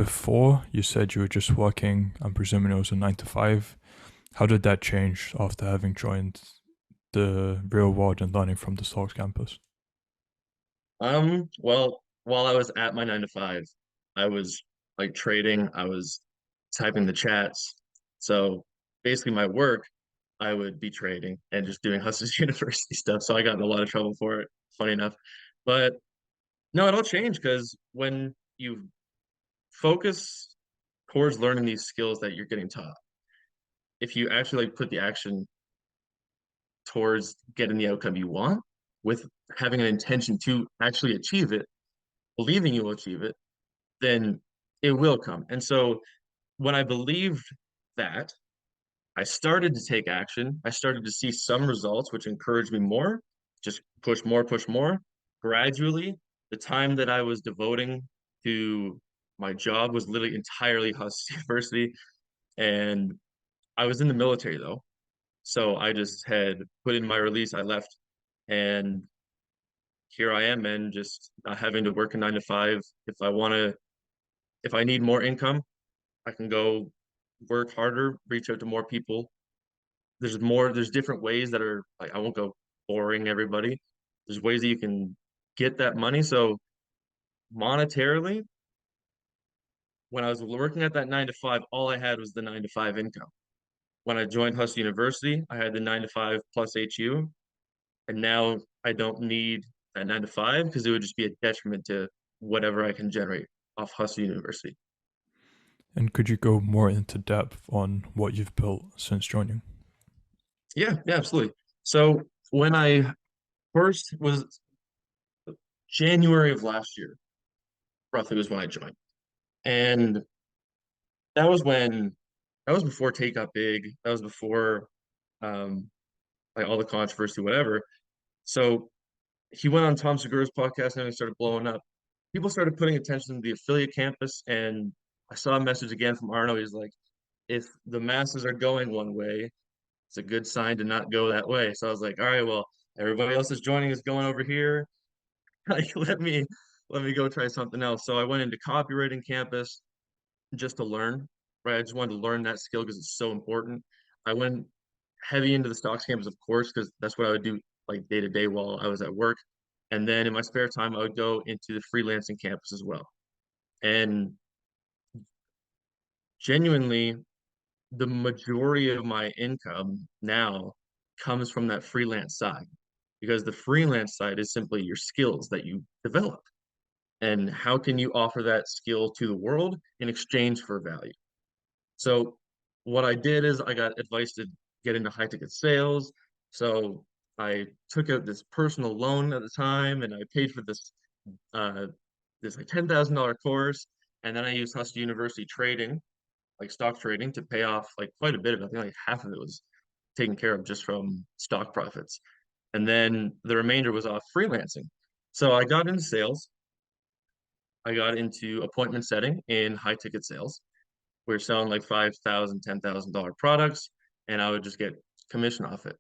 before you said you were just working, I'm presuming it was a 9 to 5. How did that change after having joined the real world and learning from the stocks campus? Well, while I was at my 9 to 5, I was like trading, I was typing the chats. So basically my work, I would be trading and just doing Hustlers University stuff. So I got in a lot of trouble for it, funny enough. But no, it all changed because when you focus towards learning these skills that you're getting taught, if you actually like put the action towards getting the outcome you want with having an intention to actually achieve it, believing you will achieve it, then it will come. And so when I believed that, I started to take action. I started to see some results, which encouraged me more, just push more, push more. Gradually, the time that I was devoting to my job was literally entirely Hustle University. And I was in the military though. So I just had put in my release, I left, and here I am, and just not having to work a 9 to 5. If I want to, if I need more income, I can go work harder, reach out to more people. There's different ways that are like, I won't go boring everybody. There's ways that you can get that money. So monetarily, when I was working at that 9 to 5, all I had was the 9 to 5 income. When I joined Hustle University, I had the 9 to 5 plus HU, and now I don't need that 9 to 5 because it would just be a detriment to whatever I can generate off Hustle University. And could you go more into depth on what you've built since joining? Yeah, yeah, absolutely. So when I first was January of last year, roughly was when I joined. And that was when that was before Tate got big. That was before um like all the controversy, whatever. So he went on Tom Segura's podcast and he started blowing up. People started putting attention to the affiliate campus, and I saw a message again from Arno. He's like, if the masses are going one way, it's a good sign to not go that way. So I was like, all right, well, everybody else is joining is going over here. Like, let me go try something else. So I went into copywriting campus just to learn, right? I just wanted to learn that skill because it's so important. I went heavy into the stocks campus, of course, because that's what I would do like day to day while I was at work. And then in my spare time, I would go into the freelancing campus as well. And genuinely, the majority of my income now comes from that freelance side because the freelance side is simply your skills that you develop. And how can you offer that skill to the world in exchange for value? So what I did is I got advice to get into high ticket sales. So I took out this personal loan at the time and I paid for uh this like $10,000 course. And then I used Hustle University trading, like stock trading, to pay off like quite a bit of it. I think like half of it was taken care of just from stock profits. And then the remainder was off freelancing. So I got into sales. I got into appointment setting in high ticket sales. We were selling like 5,000, $10,000 products, and I would just get commission off it.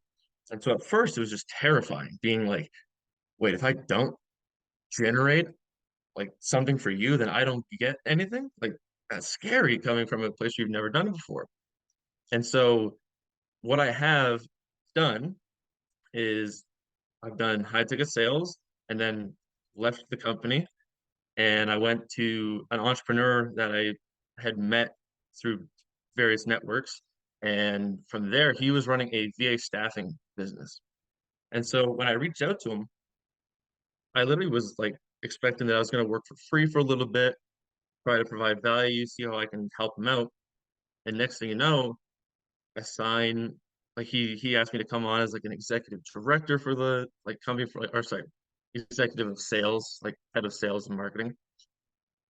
And so at first it was just terrifying, being like, wait, if I don't generate like something for you, then I don't get anything. Like that's scary coming from a place you've never done it before. And so what I have done is I've done high ticket sales and then left the company and I went to an entrepreneur that I had met through various networks. And from there, he was running a VA staffing business. And so when I reached out to him, I literally was like expecting that I was going to work for free for a little bit, try to provide value, see how I can help him out. And next thing you know, I sign like he asked me to come on as like an executive director for the like company for like or sorry, executive of sales, like head of sales and marketing.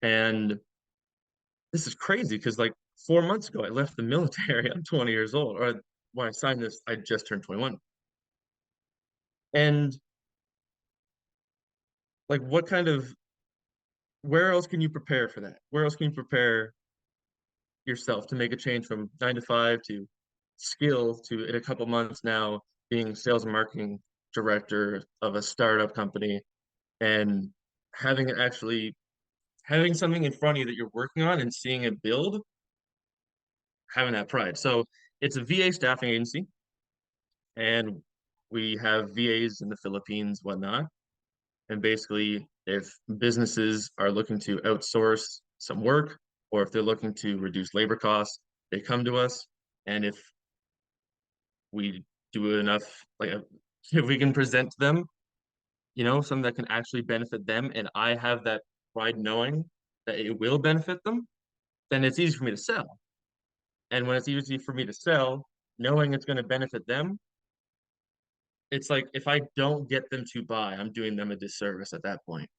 And this is crazy because like 4 months ago, I left the military. I'm 20 years old, or when I signed this, I just turned 21. And like, where else can you prepare for that? Where else can you prepare yourself to make a change from 9 to 5 to skill to in a couple months now being sales and marketing director of a startup company and having it actually having something in front of you that you're working on and seeing it build, having that pride. So it's a VA staffing agency, and we have VAs in the Philippines, whatnot. And basically, if businesses are looking to outsource some work, or if they're looking to reduce labor costs, they come to us. And if we do enough, if we can present to them, something that can actually benefit them, and I have that pride knowing that it will benefit them, then it's easy for me to sell. And when it's easy for me to sell, knowing it's going to benefit them, it's like if I don't get them to buy, I'm doing them a disservice at that point.